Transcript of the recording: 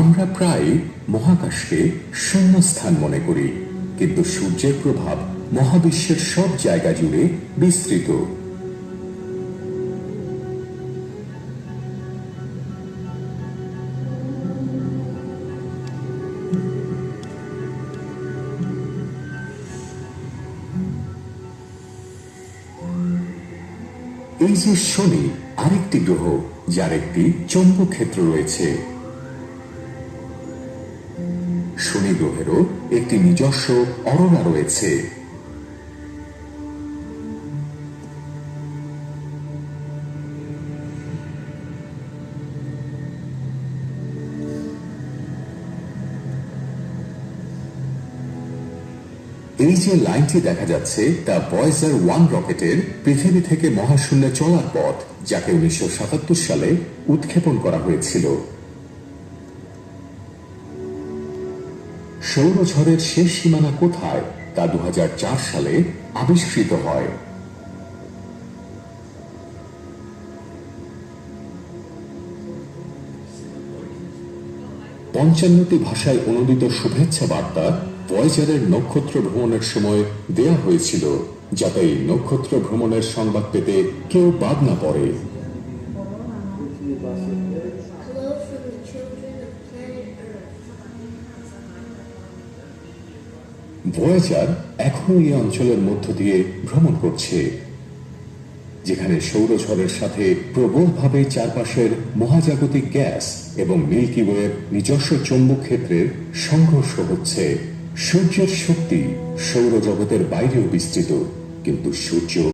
আমরা প্রায় মহাকাশকে শূন্যস্থান মনে করি, কিন্তু সূর্যের প্রভাব মহাবিশ্বের সব জায়গা জুড়ে বিস্তৃত। এই যে শনি আরেকটি গ্রহ, যার একটি চৌম্বক ক্ষেত্র রয়েছে। শনি গ্রহেরও একটি নিজস্ব অরোরা রয়েছে। এই যে লাইনটি দেখা যাচ্ছে তা ভয়েজার 1 রকেটের পৃথিবী থেকে মহাশূন্যে চলার পথ, যাকে 1977 সালে উৎক্ষেপণ করা হয়েছিল। সৌরঝড়ের শেষ সীমানা কোথায় তা 2004 সালে আবিষ্কৃত হয়। পঞ্চান্নটি ভাষায় অনুদিত শুভেচ্ছা বার্তা ভয়েজারের নক্ষত্র ভ্রমণের সময় দেয়া হয়েছিল, যাতে এই নক্ষত্র ভ্রমণের সংবাদ পেতে কেউ বাদ না পড়ে। ভয়েজার এখনো এই অঞ্চলের মধ্য দিয়ে ভ্রমণ করছে, যেখানে সৌরঝড়ের সাথে প্রবলভাবে চারপাশের মহাজাগতিক গ্যাস এবং মিল্কি ওয়ের নিজস্ব চৌম্বক ক্ষেত্রের সংঘর্ষ হচ্ছে। সূর্যের শক্তি সৌরজগতের বাইরেও বিস্তৃত, কিন্তু সূর্য